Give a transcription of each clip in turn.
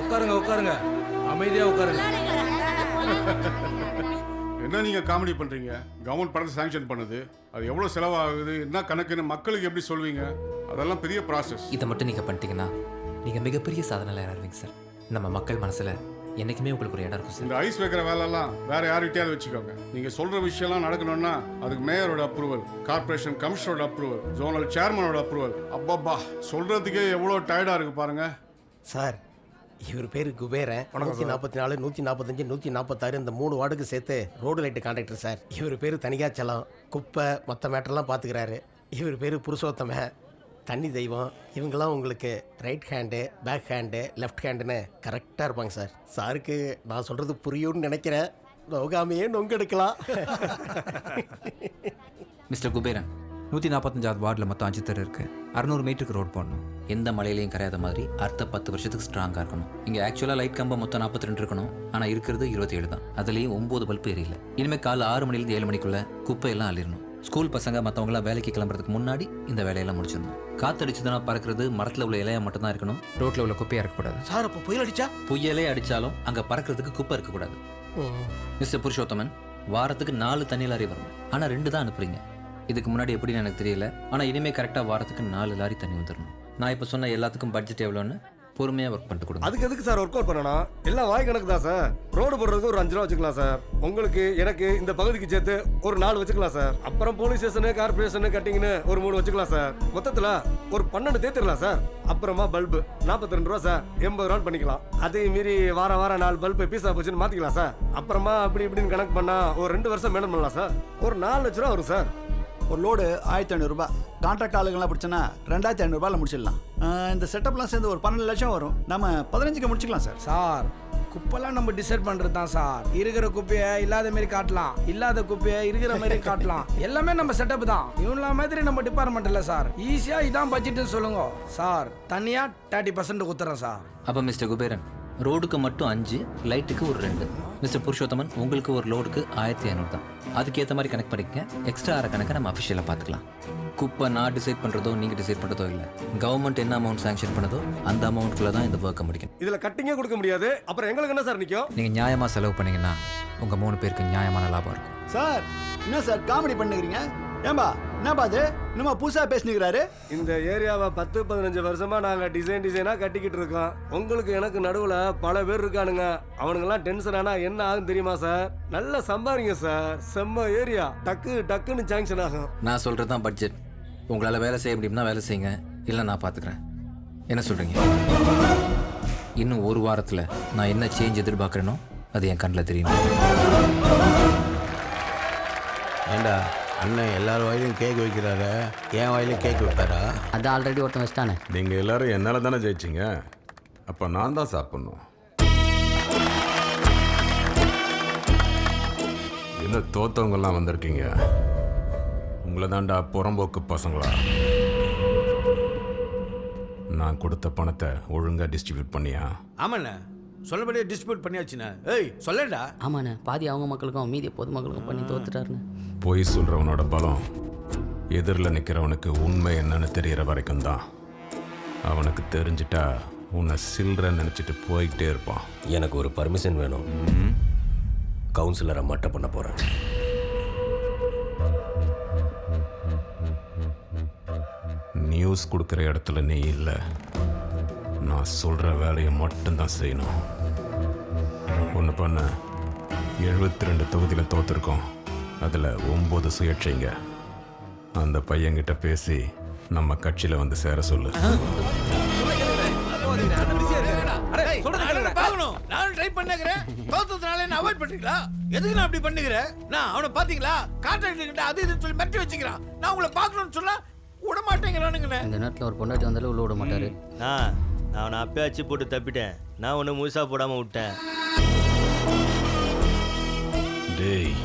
உட்காருங்க உட்காருங்க, அமைதியா உட்காருங்க. என்ன நீங்க காமெடி பண்றீங்க? கவர்மெண்ட் படத்தை சாங்ஷன் பண்ணுது, அது எவ்வளவு செலவாகுது, என்ன கணக்குன்னு மக்களுக்கு எப்படி சொல்வீங்க? அதெல்லாம் பெரிய ப்ராசஸ். இதை மட்டும் நீங்கள் பண்ணிட்டீங்கன்னா நீங்கள் மிகப்பெரிய சாதனை ஆரம்பிங்க சார். நம்ம மக்கள் மனசில் என்றைக்குமே உங்களுக்கு ஒரு இடம் இருக்கும் சார். இந்த ஐஸ் வைக்கிற வேலையெல்லாம் வேற யார்கிட்டயாவது வச்சுக்கோங்க. நீங்க சொல்ற விஷயம்லாம் நடக்கணும்னா அதுக்கு மேயரோட அப்ரூவல், கார்பரேஷன் கமிஷனரோட அப்ரூவல், ஜோனல் சேர்மனோட அப்ரூவல். அப்பப்பா, சொல்றதுக்கே எவ்வளோ டயர்டா இருக்கு பாருங்க. சார், இவர் பேர் குபேரன். 144, 145, 146 இந்த 3 வார்டுக்கு சேர்த்து ரோடு லைட்டு கான்ட்ராக்டர் சார். இவர் பேர் தனிகாச்சலம், குப்பை மற்ற மேட்டர்லாம் பார்த்துக்கிறாரு. இவர் பேர் புருஷோத்தம, தண்ணி தெய்வம். இவங்கெல்லாம் உங்களுக்கு right hand, back hand, left ஹேண்டுன்னு கரெக்டாக இருப்பாங்க சார். சாருக்கு நான் சொல்கிறது புரியும்னு நினைக்கிறேன். நோகாமையே நொங்கெடுக்கலாம். மிஸ்டர் குபேரன், 145வது வார்டில் மொத்தம் 5 தெரு இருக்குது. 600 மீட்டருக்கு ரோட் போடணும். எந்த மலையிலையும் கரையாத மாதிரி அடுத்த 10 வருஷத்துக்கு ஸ்ட்ராங்காக இருக்கணும். இங்கே ஆக்சுவலாக லைட் கம்பம் மொத்தம் 42 இருக்கணும், ஆனால் இருக்கிறது 27 தான். அதுலேயும் 9 பல்பு எரியல. இனிமேல் காலை 6 மணிலேருந்து 7 மணிக்குள்ளே குப்பையெல்லாம் அள்ளிடணும். ஸ்கூல் பசங்க மற்றவங்களாம் வேலைக்கு கிளம்புறதுக்கு முன்னாடி இந்த வேலையெல்லாம் முடிச்சிடணும். காற்றடிச்சதுன்னா பறக்கிறது மரத்தில் உள்ள இலையாக மட்டும்தான் இருக்கணும், ரோட்டில் உள்ள குப்பையாக இருக்கக்கூடாது. சார், அப்போ புயல் அடிச்சா? புயலே அடித்தாலும் அங்கே பறக்கிறதுக்கு குப்பை இருக்கக்கூடாது. மிஸ்டர் புருஷோத்தமன், வாரத்துக்கு 4 தண்ணி லாரி வரும், ஆனால் 2 தான் அனுப்புறீங்க. இதுக்கு முன்னாடி எப்படின்னு எனக்கு தெரியல, ஆனால் இனிமேல் கரெக்டாக வாரத்துக்கு 4 லாரி தண்ணி வந்துடணும். நான் இப்போ சொன்ன எல்லாத்துக்கும் பட்ஜெட் எவ்வளோன்னு பொறுமையாக ஒர்க் பண்ணிட்டு கொடுங்க. அதுக்கு எதுக்கு சார் ஒர்க் அவுட் பண்ணணும்? எல்லாம் வாய் கணக்கு தான் சார். ரோடு போடுறதுக்கு ஒரு 5 ரூபா வச்சுக்கலாம் சார். உங்களுக்கு, எனக்கு, இந்த பகுதிக்கு சேர்த்து ஒரு 4 வச்சுக்கலாம் சார். அப்புறம் போலீஸ் ஸ்டேஷனு, கார்பரேஷனு, கட்டிங்னு ஒரு 3 வச்சுக்கலாம் சார். மொத்தத்தில் ஒரு 12 தேர்த்திடலாம் சார். அப்புறமா பல்பு 42 ரூபா சார், 80 ரூபான்னு பண்ணிக்கலாம். அதே மீறி வாரம் 4 பல்பு பீஸா போச்சுன்னு மாற்றிக்கலாம் சார். அப்புறமா அப்படி இப்படின்னு கணக்கு பண்ணால் ஒரு 2 வருஷம் மேடம் பண்ணலாம் சார். ஒரு 4 லட்ச ரூபா வரும் சார். ஒரு லோடு 1500 ரூபாய். கான்ட்ராக்ட் ஆளுங்கெல்லாம் பிடிச்சோன்னா 2500 ரூபாயில் முடிச்சிடலாம். இந்த செட்டப்லாம் சேர்ந்து ஒரு 12 லட்சம் வரும். நம்ம 15க்கு முடிச்சிக்கலாம் சார். சார், குப்பைலாம் நம்ம டிசைட் பண்றது தான் சார். இருக்கிற குப்பையை இல்லாத மாதிரி காட்டலாம், இல்லாத குப்பையை இருக்கிற மாதிரி காட்டலாம். எல்லாமே நம்ம செட்டப் தான். இவங்கள மாதிரி நம்ம டிபார்ட்மெண்ட் இல்லை சார். ஈஸியா இதான் பட்ஜெட்னு சொல்லுங்க சார். தனியா 30% குத்துறேன் சார். அப்போ மிஸ்டர் குபேரன், ரோடுக்கு மட்டும் 5, லைட்டுக்கு ஒரு 2. மிஸ்டர் புருஷோத்தமன், உங்களுக்கு ஒரு லோடுக்கு 1500 தான். அதுக்கேற்ற மாதிரி கனெக்ட் பண்ணிக்கங்க. எக்ஸ்ட்ரா ஆற கணக்கை நம்ம அஃபிஷியலாக பார்த்துக்கலாம். குப்பை நான் டிசைட் பண்ணுறதோ நீங்கள் டிசைட் பண்ணுறதோ இல்லை. கவர்மெண்ட் என்ன அமௌண்ட் சாங்ஷன் பண்ணதோ அந்த அமௌண்ட்குள்ளே தான் இந்த ஒர்க்கை முடிக்கணும். இதில் கட்டிங்கே கொடுக்க முடியாது. அப்புறம் எங்களுக்கு என்ன சார் நிற்கும்? நீங்கள் நியாயமாக செலவு பண்ணீங்கன்னா உங்கள் 3 பேருக்கு நியாயமான லாபம் இருக்கும். சார், என்ன சார் காமெடி பண்ணுகிறீங்க? ஏம்பா, என்னப்பா அது இன்னுமா புதுசாக பேசினுக்கிறாரு? இந்த ஏரியாவை 10-15 வருஷமா நாங்க டிசைனா கட்டிக்கிட்டு இருக்கோம். உங்களுக்கு எனக்கு நடுவுல பல பேர் இருக்கானுங்க. அவனுங்கெல்லாம் டென்ஷன் ஆனா என்ன ஆகும் தெரியுமா சார்? நல்லா சம்பாதிங்க சார். செம்ம ஏரியா, டக்குன்னு சாங்ஷன் ஆகும். நான் சொல்கிறது தான் பட்ஜெட். உங்களால் வேலை செய்ய முடியும்னா வேலை செய்யுங்க, இல்லை நான் பார்த்துக்கிறேன். என்ன சொல்கிறீங்க? இன்னும் ஒரு வாரத்தில் நான் என்ன சேஞ்ச் எதிர்பார்க்குறேனோ அது என் கண்ணில் தெரியும். ஏண்டா, அண்ணன் எல்லார் வாயிலையும் கேக் வைக்கிறாரு, என் வாயிலையும் கேக் வைப்பாரா? அது ஆல்ரெடி ஒருத்தன் வச்சிட்டானே. நீங்கள் எல்லாரும் என்னால் தானே ஜெயிச்சிங்க, அப்போ நான் தான் சாப்பிட்ணும். என்ன தோத்தவங்கெல்லாம் வந்திருக்கீங்க? உங்களை தாண்டா புறம்போக்கு பசங்களா? நான் கொடுத்த பணத்தை ஒழுங்காக டிஸ்ட்ரிபியூட் பண்ணியா? ஆமாண்ணே, சொல்லபடியே டிஸ்ட்ரிபியூட் பண்ணியாச்சுண்ணே. ஏய் சொல்லடா. ஆமாண்ணே, பாதி அவங்க மக்களுக்கும் மீதி பொதுமக்களுக்கும் பண்ணி தோத்துட்டாருண்ணே. பொய் சொல்கிறவனோட பலம் எதிரில் நிற்கிறவனுக்கு உண்மை என்னன்னு தெரிகிற வரைக்கும் தான். அவனுக்கு தெரிஞ்சிட்டா உன்னை சில்ற நினச்சிட்டு போய்கிட்டே இருப்பான். எனக்கு ஒரு பர்மிஷன் வேணும். கவுன்சிலரை மட்டும் பண்ண போகிறேன். நியூஸ் கொடுக்குற இடத்துல நீ இல்லை, நான் சொல்கிற வேலையை மட்டும்தான் செய்யணும். ஒன்று பண்ண, 72 தொகுதியில் தோற்றுருக்கோம், அதில் 9 சுயேட்சைங்க. அந்த பையன்கிட்ட பேசி நம்ம கட்சியில் வந்து சேர சொல்லு. நான் ட்ரை பண்ணுகிறேன். தோத்ததுனால என்ன அவாய்ட் பண்றீங்களா? எதுக்கு நான் அப்படி பண்ணுகிறேன்? நான் அவனை பாத்தீங்களா? கான்ட்ராக்ட் கிட்ட அது இதுன்னு சொல்லி மிரட்டி வச்சுக்கிறான். நான் உங்களை பார்க்கணும்னு சொன்னா விட மாட்டேங்கிறானுங்கண்ணே. இந்த நேரத்தில் ஒரு பொண்டாட்டி வந்தாலும் உள்ள விட மாட்டாரு. நான் அவனை அப்பே அச்சு போட்டு தப்பிட்டேன். நான் ஒன்று முழுசா போடாமல் விட்டேன். டேய்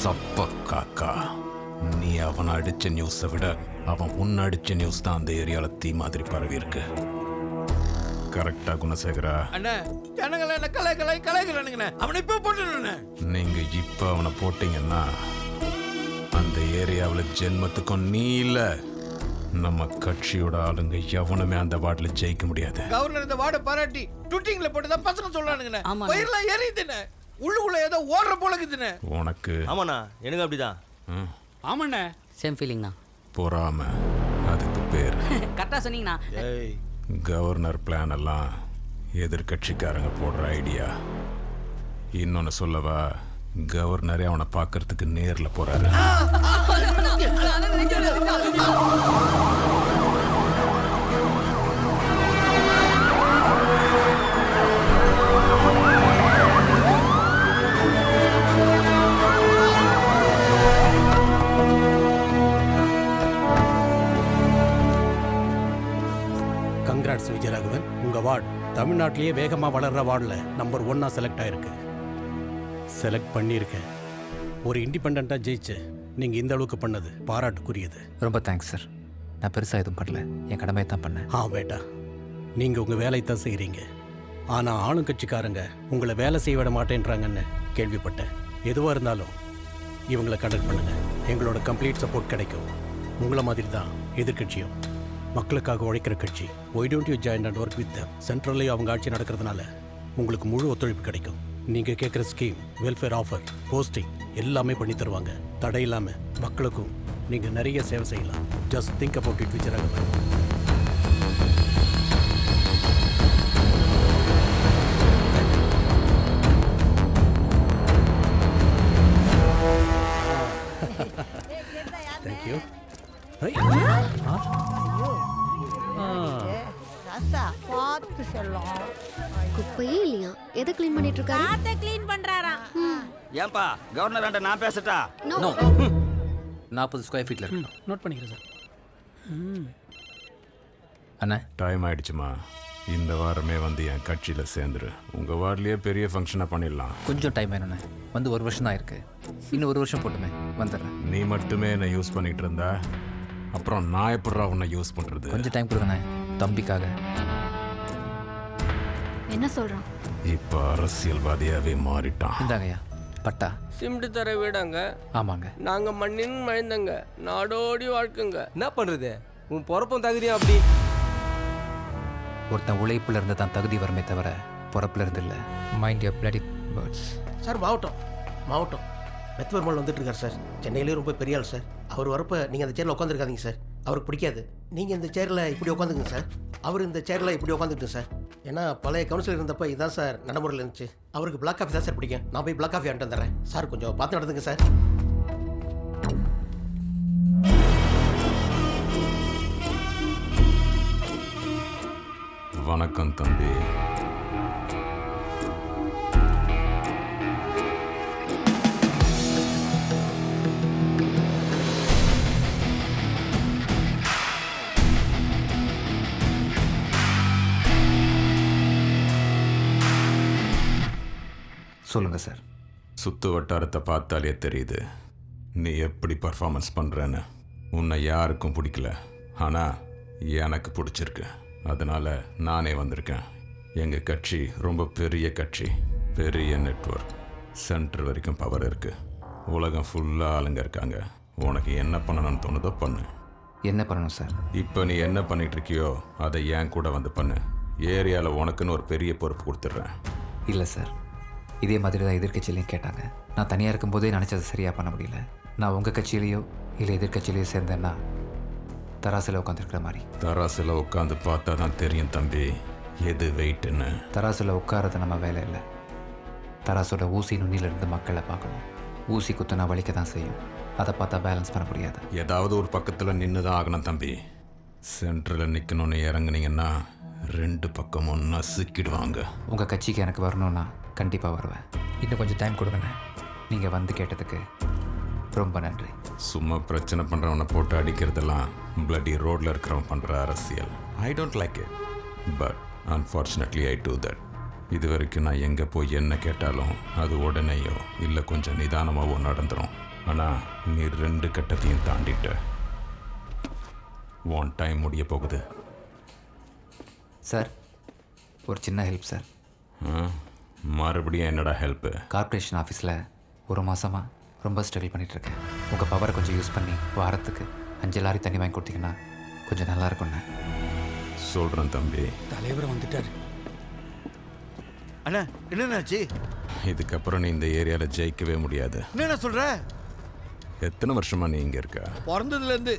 சப்ப காக்கா, நீ அவனை அடித்த நியூஸை விட அவன் உன்னை அடித்த நியூஸ் தான் அந்த ஏரியாவில் தீ மாதிரி பரவி இருக்கு. கரெக்டா குணசேகரா? அண்ணா, ஜனங்களை என்ன கலைக்கிறானுங்கண்ணே. அவனை இப்போ போட்டுருண்ணே. நீங்க இப்போ அவனை போட்டீங்கன்னா அந்த ஏரியாவில் ஜென்மத்துக்கும் நீ இல்லை, நம்ம கட்சியோட ஆளுங்க எவனுமே அந்த வார்டில் ஜெயிக்க முடியாது. கவர்னர் இந்த வார்டை பாராட்டி ட்விட்டிங்ல போட்டுதான் பசங்க சொல்றானுங்கண்ணே. ஆமாண்ணே. பயிரெல்லாம் எரியுதுண்ணே, உள்ளுக்குள்ள ஏதோ ஓடுற போல இருக்குதுண்ணே. உனக்கு ஆமாண்ணா எனக்கு அப்படிதான். ஆமாண்ணே. சேம் ஃபீலிங்ண்ணா. பொறாம, அதுக்கு பேர். கரெக்டாக சொன்னீங்கண்ணா. ஏய் கவர்னர் பிளான் எல்லாம் எதிர்கட்சிக்காரங்க போடுற ஐடியா. இன்னொன்னு சொல்லவா, கவர்னரே அவனை பார்க்கறதுக்கு நேர்ல போறாரு. கங்க்ராட்ஸ் விஜயராகவன், உங்க வார்டு தமிழ்நாட்டிலேயே வேகமா வளர்ற வார்டில் நம்பர் 1 செலக்ட் ஆயிருக்கு. செலக்ட் பண்ணியிருக்கேன். ஒரு இண்டிபெண்டா ஜெயிச்சு நீங்க இந்த அளவுக்கு பண்ணது பாராட்டுக்குரியது. ரொம்ப தேங்க்ஸ் சார். நான் பெருசாக எதுவும் பண்ணல, என் கடமையை தான் பண்ணேன். பேட்டா, நீங்க உங்க வேலையை தான் செய்றீங்க. ஆனா ஆளுங்கட்சிக்காரங்க உங்களை வேலை செய்ய விட மாட்டேன்றாங்கன்னு கேள்விப்பட்டேன். எதுவா இருந்தாலும் இவங்களை கண்டக்ட் பண்ணுங்க, எங்களோட கம்ப்ளீட் சப்போர்ட் கிடைக்கும். உங்களை மாதிரி தான் எதிர்கட்சியும் மக்களுக்காக உழைக்கிற கட்சி. Why don't you join and work with them? சென்ட்ரல்லையும் அவங்க ஆட்சி நடக்கிறதுனால உங்களுக்கு முழு ஒத்துழைப்பு கிடைக்கும். நீங்க கேட்குற ஸ்கீம், வெல்ஃபேர் ஆஃபர், போஸ்டிங் எல்லாமே பண்ணி தருவாங்க. தடை இல்லாம மக்களுக்கும் நீங்க நிறைய சேவை செய்யலாம். Just think about it Vijayaraghavan. Thank you. குப்பையே இல்லையா? எதை க்ளீன் பண்ணிட்டு இருக்காரு? க்ளீன் பண்றாராம். ஏன்பா கவர்னர் ஆண்ட நான் பேசட்டா? நோ, 40 ஸ்கொயர் ஃபீட்டில் இருக்கு. நோட் பண்ணிக்கிறேன் சார். அண்ணா, டைம் ஆயிடுச்சுமா. இந்த வாரமே வந்து என் கட்சியில் சேர்ந்துரு. உங்கள் வார்ட்லேயே பெரிய ஃபங்க்ஷனாக பண்ணிடலாம். கொஞ்சம் டைம் வேணுண்ணே. வந்து 1 வருஷம் தான் இருக்கு. இன்னும் 1 வருஷம் போட்டுமே வந்துடுறேன். நீ மட்டுமே என்னை யூஸ் பண்ணிட்டு இருந்தா அப்புறம் நான் எப்படா உன்னை யூஸ் பண்ணுறது? கொஞ்சம் டைம் கொடுங்கண்ணே, தம்பிக்காக. என்ன சொல்றான்? இப்போ அரசியல்வாதியாகவே மாறிட்டான். இந்தாங்கய்யா பட்டா. சிமெண்ட் தர வீடாங்க. ஆமாங்க. நாங்க மண்ணின் மழைந்தங்க, நாடோடி வாழ்க்கைங்க. என்ன பண்றது, உன் பொறப்பும் தகுதியும் அப்படி. ஒருத்தன் உழைப்புல இருந்து தான் தகுதி வருமே தவிர பொறப்புல இருந்து இல்லை. Mind your bloody words. Sir மாவட்டம் மெத்வர்மல் வந்துட்டு இருக்கார் சார். சென்னையிலேயே ரொம்ப பெரிய ஆள் சார். அவர் வரப்போ நீங்கள் அந்த சேரில் உட்காந்துருக்காதீங்க சார், அவருக்கு பிடிக்காது. நீங்கள் இந்த சேரில் இப்படி உட்காந்துங்க சார், அவர் இந்த சேரில் இப்படி உட்காந்துக்கிட்டு சார். ஏன்னா பழைய கவுன்சிலர் இருந்தப்போ இதுதான் சார் நடைமுறையில் இருந்துச்சு. அவருக்கு பிளாக் காஃபி தான் சார் பிடிக்கும். நான் போய் பிளாக் காஃபி வாங்கிட்டு வந்துடுறேன் சார், கொஞ்சம் பார்த்து நடந்துங்க சார். வணக்கம் தம்பி. சொல்லுங்க சார். சுத்து வட்டாரத்தை பார்த்தாலே தெரியுது நீ எப்படி பர்ஃபார்மன்ஸ் பண்ணுறேன்னு. உன்னை யாருக்கும் பிடிக்கல, ஆனால் எனக்கு பிடிச்சிருக்கு. அதனால் நானே வந்திருக்கேன். எங்கள் கட்சி ரொம்ப பெரிய கட்சி, பெரிய நெட்வொர்க், சென்டர் வரைக்கும் பவர் இருக்குது. உலகம் ஃபுல்லாக ஆளுங்க இருக்காங்க. உனக்கு என்ன பண்ணணும்னு தோணுதோ பண்ணு. என்ன பண்ணணும் சார்? இப்போ நீ என்ன பண்ணிட்டு இருக்கியோ அதை ஏன் கூட வந்து பண்ணு. ஏரியாவில் உனக்குன்னு ஒரு பெரிய பொறுப்பு கொடுத்துட்றேன். இல்லை சார், இதே மாதிரி தான் எதிர்கட்சியிலையும் கேட்டாங்க. நான் தனியாக இருக்கும்போதே நினச்சதை சரியாக பண்ண முடியல. நான் உங்கள் கட்சியிலையோ இல்லை எதிர்கட்சியிலையோ சேர்ந்தேன்னா தராசில் உட்காந்துருக்கிற மாதிரி. தராசில் உட்காந்து பார்த்தா தான் தெரியும் தம்பி எது வெயிட்டுன்னு. தராசில் உட்காரது நம்ம வேலை இல்லை. தராசோட ஊசி நுண்ணிலிருந்து மக்களை பார்க்கணும். ஊசி குத்துனா வலிக்க தான் செய்யும், அதை பார்த்தா பேலன்ஸ் பண்ண முடியாது. ஏதாவது ஒரு பக்கத்தில் நின்று தான் ஆகணும் தம்பி. சென்டரில் நிற்கணும்னு இறங்குனீங்கன்னா 2 பக்கமும் நசுக்கிடுவாங்க. உங்கள் கட்சிக்கு எனக்கு வரணும்னா கண்டிப்பாக வருவேன். இன்னும் கொஞ்சம் டைம் கொடுங்கண்ணே. நீங்கள் வந்து கேட்டதுக்கு ரொம்ப நன்றி. சும்மா பிரச்சனை பண்ணுறவனை போட்டு அடிக்கிறதெல்லாம் பிளடி ரோட்டில் இருக்கிறவன் பண்ணுற அரசியல். I don't like it, but unfortunately I do that. இது வரைக்கும் நான் எங்கே போய் என்ன கேட்டாலும் அது உடனேயோ இல்லை கொஞ்சம் நிதானமாகவோ நடந்துடும். ஆனால் நீ 2 கட்டத்தையும் தாண்டிட்ட. ஒன் டைம் முடிய போகுது. சார், ஒரு சின்ன ஹெல்ப் சார். மறுபடியும் என்னடா ஹெல்ப்பு? கார்ப்பரேஷன் ஆஃபீஸில் 1 மாதமாக ரொம்ப ஸ்ட்ரகிள் பண்ணிகிட்ருக்கேன். உங்கள் பவரை கொஞ்சம் யூஸ் பண்ணி வாரத்துக்கு 5 லாரி தண்ணி வாங்கி கொடுத்தீங்கன்னா கொஞ்சம் நல்லா இருக்கும்ண்ணே. சொல்கிறேன் தம்பி. தலைவர் வந்துட்டாரு. அண்ணா என்னண்ணாச்சு? இதுக்கப்புறம் நீ இந்த ஏரியாவில் ஜெயிக்கவே முடியாது. என்ன சொல்ற? எத்தனை வருஷமா நீ இங்கே இருக்க? பிறந்ததுலேருந்து.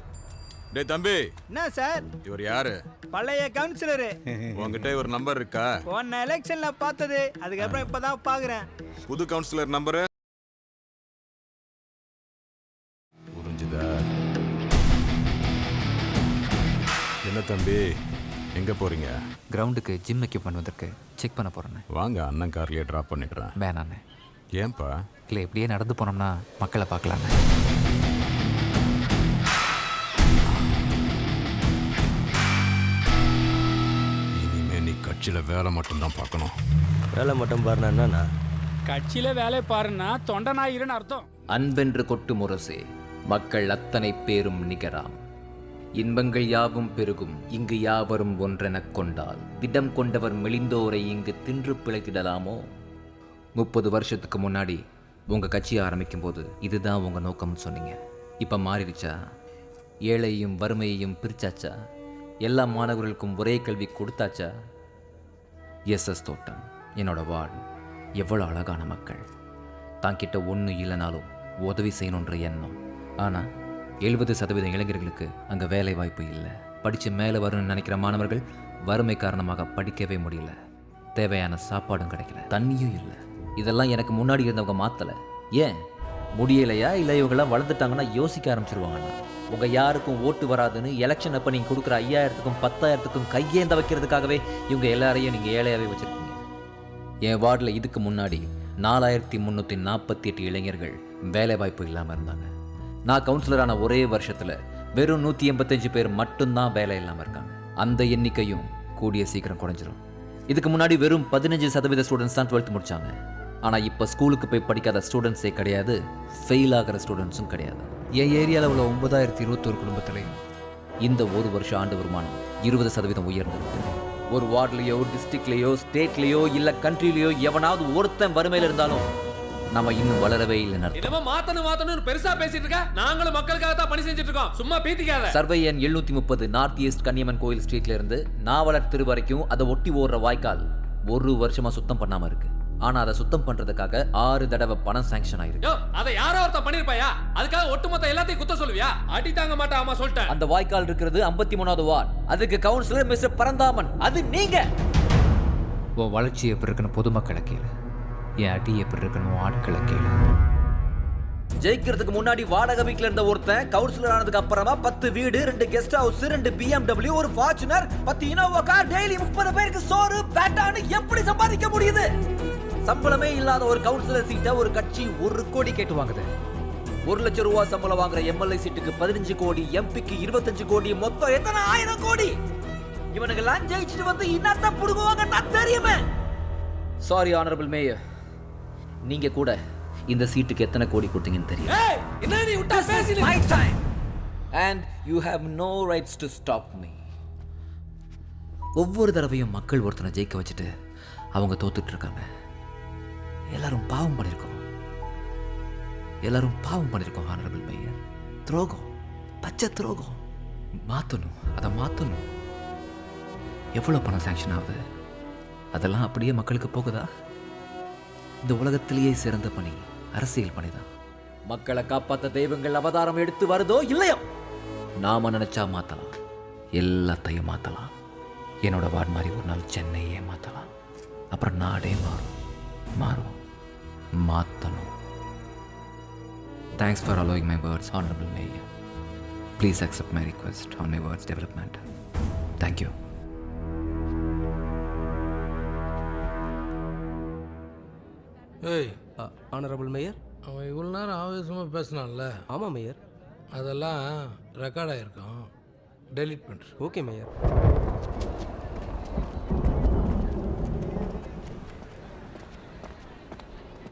டேய் தம்பி, என்ன சார்? இவர் யாரு? பழைய கவுன்சிலரு. உங்ககிட்ட ஒரு நம்பர் இருக்கா? போன எலெக்ஷன்ல பார்த்தது, அதுக்கப்புறம் இப்பதான் பாக்குறேன். புது கவுன்சிலர் நம்பரு புரிஞ்சுதா? என்ன தம்பி, எங்கே போகிறீங்க? கிரவுண்டுக்கு ஜிம் எக்யூப்மெண்ட் வந்திருக்கு, செக் பண்ண போகிறேண்ணே. வாங்க, அண்ணன் கார்லேயே ட்ராப் பண்ணிடுறேன். வேணாண்ணே. ஏன்பா? இல்லை, இப்படியே நடந்து போனோம்னா மக்களை பார்க்கலாண்ணே. இனிமே நீ கட்சியில் வேலை மட்டும்தான் பார்க்கணும். வேலை மட்டும் பாருனா என்னண்ணா? கட்சியில வேலை பாருன்னா தொண்டனாயிருன்னு அர்த்தம். அன்பென்று கொட்டு முரசே, மக்கள் அத்தனை பேரும் நிகராம். இன்பங்கள் யாவும் பெருகும் இங்கு யாவரும் ஒன்றெனக் கொண்டால் திடம் கொண்டவர் மெலிந்தோரை இங்கு தின்று பிழைத்திடலாமோ? 30 வருஷத்துக்கு முன்னாடி உங்கள் கட்சி ஆரம்பிக்கும் போது இதுதான் உங்கள் நோக்கம்னு சொன்னீங்க. இப்போ மாறிடுச்சா? ஏழையையும் வறுமையையும் பிரிச்சாச்சா? எல்லா மாணவர்களுக்கும் ஒரே கல்வி கொடுத்தாச்சா? எஸ்எஸ் தோட்டம் என்னோட வார்டு. எவ்வளோ அழகான மக்கள். தாங்கிட்ட ஒன்றும் இல்லைனாலும் உதவி செய்யணுன்ற எண்ணம். ஆனால் 70% இளைஞர்களுக்கு அங்கே வேலை வாய்ப்பு இல்லை. படித்து மேலே வரணும்னு நினைக்கிற மாணவர்கள் வறுமை காரணமாக படிக்கவே முடியல. தேவையான சாப்பாடும் கிடைக்கல, தண்ணியும் இல்லை. இதெல்லாம் எனக்கு முன்னாடி இருந்தவங்க மாற்றலை. ஏன் முடியலையா? இல்லை இவங்கெல்லாம் வளர்ந்துட்டாங்கன்னா யோசிக்க ஆரம்பிச்சிருவாங்கண்ணா. உங்கள் யாருக்கும் ஓட்டு வராதுன்னு எலெக்ஷன் அப்போ நீங்கள் கொடுக்குற 5000த்துக்கும் 10,000த்துக்கும் கையேந்த வைக்கிறதுக்காகவே இவங்க எல்லாரையும் நீங்கள் ஏழையாகவே வச்சுருக்கீங்க. என் வார்டில் இதுக்கு முன்னாடி 4348 இளைஞர்கள் வேலை வாய்ப்பு இல்லாமல் இருந்தாங்க. நான் கவுன்சிலரான ஒரே வருஷத்தில் வெறும் 185 பேர் மட்டும்தான் வேலை இல்லாமல் இருக்காங்க. அந்த எண்ணிக்கையும் கூடிய சீக்கிரம் குறைஞ்சிரும். இதுக்கு முன்னாடி வெறும் 15% ஸ்டூடெண்ட்ஸ் தான் 12th முடித்தாங்க. ஆனால் இப்போ ஸ்கூலுக்கு போய் படிக்காத ஸ்டூடெண்ட்ஸே கிடையாது, ஃபெயில் ஆகிற ஸ்டூடெண்ட்ஸும் கிடையாது. என் ஏரியாவில் உள்ள 9021 குடும்பத்திலையும் இந்த ஒரு வருஷம் ஆண்டு வருமானம் 20% உயர்ந்திருக்கு. ஒரு வார்டுலேயோ டிஸ்ட்ரிக்ட்லேயோ ஸ்டேட்லேயோ இல்லை கண்ட்ரிலேயோ எவனாவது ஒருத்தன் வறுமையில் இருந்தாலும் நம்ம இன்னும் வளரவே இல்லைன்னு. என்னமோ மாத்தணும் பெருசா பேசிட்டு இருக்க. நாங்களும் மக்களுக்காக தான் பணி செஞ்சுட்டு இருக்கோம், சும்மா பீத்திக்காத. சர்வே எண் 730 நார்த் ஈஸ்ட் கன்னியம்மன் கோயில் ஸ்ட்ரீட்ல இருந்து நாவலர் தெரு வரைக்கும் அதை ஒட்டி ஓடுற வாய்க்கால் ஒரு வருஷமா சுத்தம் பண்ணாம இருக்கு. ஆனா அதை சுத்தம் பண்றதுக்காக 6 தடவை பணம் சாங்ஷன் ஆயிருக்கு. அதை யாரோ ஒருத்தன் பண்ணிருப்பாயா? அதுக்காக ஒட்டுமொத்த எல்லாத்தையும் குத்த சொல்லுவியா? அடி தாங்க மாட்டா. ஆமா சொல்லிட்டேன். அந்த வாய்க்கால் இருக்கிறது 53வது வார்டு. அதுக்கு கவுன்சிலர் மிஸ்டர் பரந்தாமன். அது நீங்க. உன் வளர்ச்சி எப்படி இருக்குன்னு பொதுமக்களை கேளு, என் அடி எப்படி இருக்கணும் ஆட்களை கேளு. ஜெயிக்கிறதுக்கு முன்னாடி வாடகை வீட்டில் இருந்த ஒருத்தன் கவுன்சிலர் ஆனதுக்கு அப்புறமா 10 வீடு, 2 கெஸ்ட் ஹவுஸ், 2 BMW, ஒரு ஃபார்ச்சுனர், 10 இனோவா கார், டெய்லி 30 பேருக்கு சோறு பேட்டான்னு எப்படி சம்பாதிக்க முடியுது? சம்பளமே இல்லாத ஒரு கவுன்சிலர் சீட்டை ஒரு கட்சி 1 கோடி கேட்டு வாங்குது. 1 லட்சம் ரூபாய் சம்பளம் வாங்குற எம்எல்ஏ சீட்டுக்கு 15 கோடி, எம்பிக்கு 25 கோடி, மொத்தம் எத்தனை 1000 கோடி? இவனுக்கு எல்லாம் ஜெயிச்சுட்டு வந்து இன்னத்த புடுங்குவாங்க நான் தெரியுமே. சாரி ஆனரபிள் மேயர், நீங்க கூட இந்த சீட்டுக்கு எத்தனை கோடி கொடுத்தீங்கன்னு தெரியும். என்ன நீ விட்டா பேசி my time and you have no rights to stop me. ஒவ்வொரு தடவையும் மக்கள் ஒருத்தனை ஜெயிக்க வச்சுட்டு அவங்க தோத்துட்டு இருக்காங்க. எல்லாரும் பாவம் பண்ணிருக்கோம் ஆனரபிள் மேயர். துரோகம், பச்சை துரோகம். மாற்றணும், அதை மாற்றணும். எவ்வளோ பணம் சாங்ஷன் ஆகுது? அதெல்லாம் அப்படியே மக்களுக்கு போகுதா? இந்த உலகத்திலேயே சிறந்த பணி அரசியல் பணிதான். மக்களை காப்பாற்ற தெய்வங்கள் அவதாரம் எடுத்து வருதோ இல்லையோ, நாம நினைச்சா மாத்தலாம், எல்லாத்தையும் மாத்தலாம். என்னோட வார்டு மாதிரி ஒரு நாள் சென்னையே மாத்தலாம். அப்புறம் நாடே மாறும். மாத்தணும். Thanks for allowing my words, Honorable Mayor. Please accept my request on my words development. Thank you. ஏய் ஆனரபிள் மேயர், அவன் இவ்வளோ நேரம் ஆவேசமாக பேசினான்ல? ஆமாம் மேயர். அதெல்லாம் ரெக்கார்ட் ஆகிருக்கும், டெலீட் பண்ணுறேன். Okay mayor.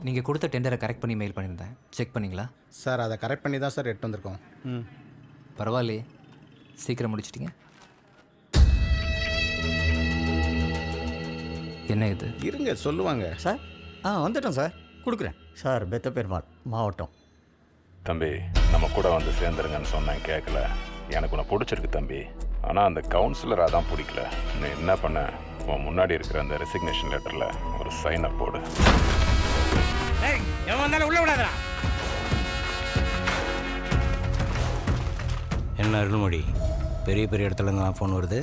நீங்கள் கொடுத்த டெண்டரை கரெக்ட் பண்ணி மெயில் பண்ணியிருந்தேன், செக் பண்ணிங்களா? சார் அதை கரெக்ட் பண்ணி தான் சார் எடுத்து வந்திருக்கோம். பரவாயில்லையே, சீக்கிரம் முடிச்சிட்டிங்க. என்ன இது? இருங்க சொல்லுவாங்க சார் வந்துட்டோம் சார், கொடுக்குறேன் சார். பெத்த பெருமாள் மாவட்டம். தம்பி, நம்ம கூட வந்து சேர்ந்துருங்கன்னு சொன்னேன், கேட்கல. எனக்கு உன்னை பிடிச்சிருக்கு தம்பி, ஆனால் அந்த கவுன்சிலர் அதான் பிடிக்கல. நீ என்ன பண்ண, உன் முன்னாடி இருக்கிற அந்த ரெசிக்னேஷன் லெட்டரில் ஒரு சைனை போடு. என்ன அருள்மொழி, பெரிய பெரிய இடத்துலேருந்து நான் ஃபோன் வருது.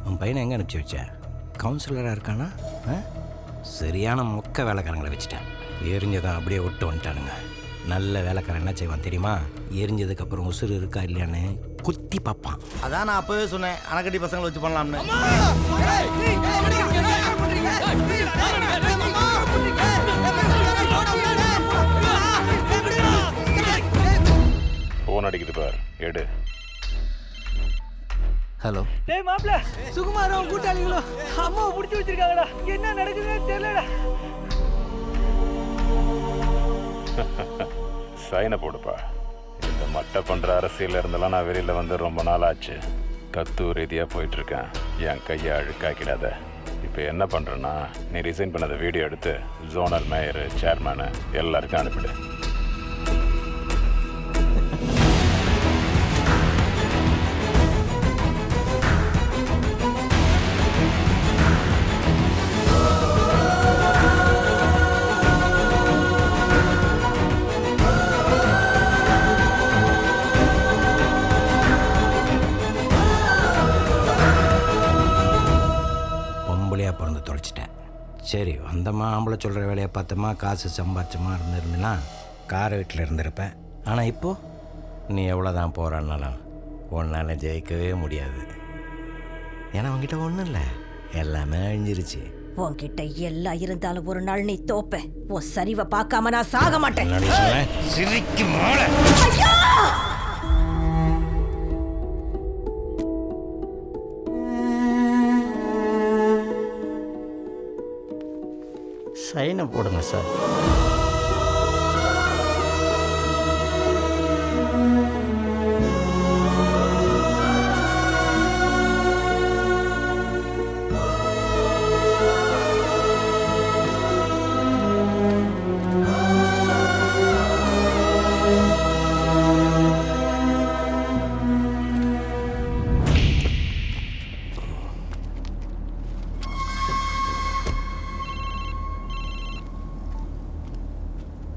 உன் பையனை எங்கே அனுப்பிச்சி வச்ச? கவுன்சிலராக இருக்கானா? சரியான மொக்க வேலைக்காரங்களை வச்சுட்டேன். எரிஞ்சதான் அப்படியே விட்டு வந்துட்டானுங்க. நல்ல வேலைக்காரன் என்ன செய்வான் தெரியுமா? எரிஞ்சதுக்கப்புறம் உசுறு இருக்கா இல்லையான்னு குத்தி பார்ப்பான். அதான் நான் அப்பவே சொன்னேன், அணக்கட்டி பசங்களை வச்சு பண்ணலாம்னு. ஃபோன் அடிக்குது பார், எடு. ஹலோ. டேய் மாப்ள, சுகுமாரும் கூட்டாளிகளும் அம்மாவை பிடிச்சி வச்சிருக்காங்கடா. என்ன நடக்குதுன்னு தெரியலடா. சைனை போடுப்பா. இந்த மட்டை பண்ணுற அரசியல் இருந்தெல்லாம் நான் வெளியில் வந்து ரொம்ப நாள் ஆச்சு. கத்து ரீதியாக போயிட்டுருக்கேன். என் கையை அழுக்காக்கிடாத. இப்போ என்ன பண்ணுறேன்னா, நீ ரிசைன் பண்ணதை வீடியோ எடுத்து ஜோனல் மேயரு, சேர்மேனு எல்லாருக்கும் அனுப்பிடு. பிறந்து தொலைச்சிட்டேன். சரி, வந்தம்மா ஆம்பளை சொல்கிற வேலையை பார்த்தோமா, காசு சம்பாதிச்சமா இருந்திருந்துன்னா காரை வீட்டில் இருந்திருப்பேன். ஆனால் இப்போது நீ எவ்வளோ தான் போகிறான்னாலும் உன்னால் ஜெயிக்கவே முடியாது. ஏன்னா உங்ககிட்ட ஒன்றும் இல்லை, எல்லாமே அழிஞ்சிருச்சு. உன்கிட்ட எல்லாம் இருந்தாலும் ஒரு நாள் நீ தோப்ப. உன் சரிவை பார்க்காம நான் சாக மாட்டேன். சைனை போடுங்க சார்.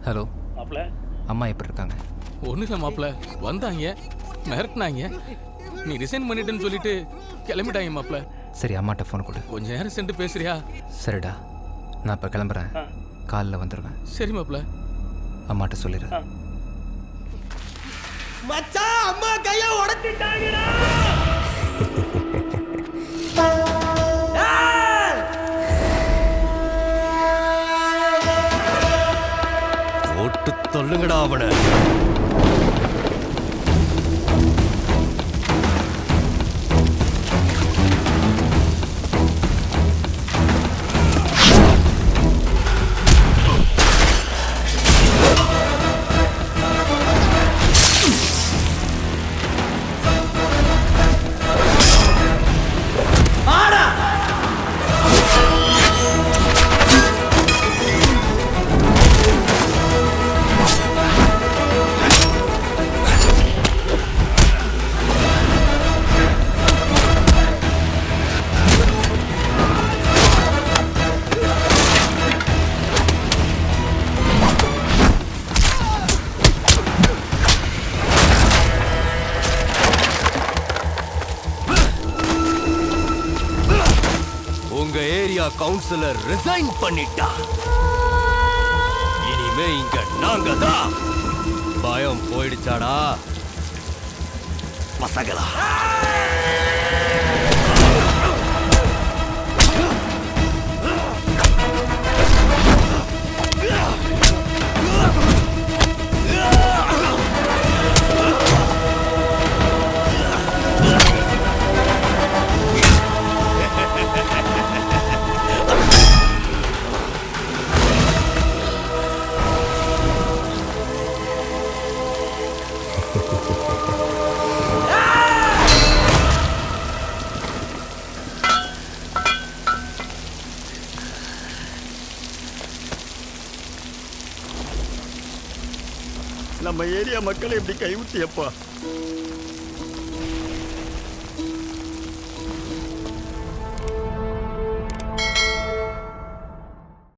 ஹலோ மாப்பிள்ள, அம்மா எப்படி இருக்காங்க? ஒன்றும் இல்லை மாப்பிள்ள, வந்தாங்க மிரட்டினாங்க, நீ ரிசைன் பண்ணிட்டேன்னு சொல்லிட்டு கிளம்பிட்டாங்க மாப்பிள்ள. சரி, அம்மாட்ட ஃபோன் கொடு. கொஞ்ச நேரம் சென்று பேசுறியா? சரிடா, நான் இப்போ கிளம்புறேன். காலைல வந்துடுவேன். சரி மாப்பிள்ள. அம்மாட்ட சொல்லிடு. மச்சான், அம்மா கையை உடைச்சிட்டாங்கடா. போட்டு தொல்லுங்கடா அவனை. உங்க ஏரியா கவுன்சிலர் ரிசைன் பண்ணிட்டா. இனிமே இங்க நாங்க தான். பயம் போயிடுச்சாடா பசங்களா? நம்ம ஏரியா மக்களை இப்படி கைவிட்டியப்பா.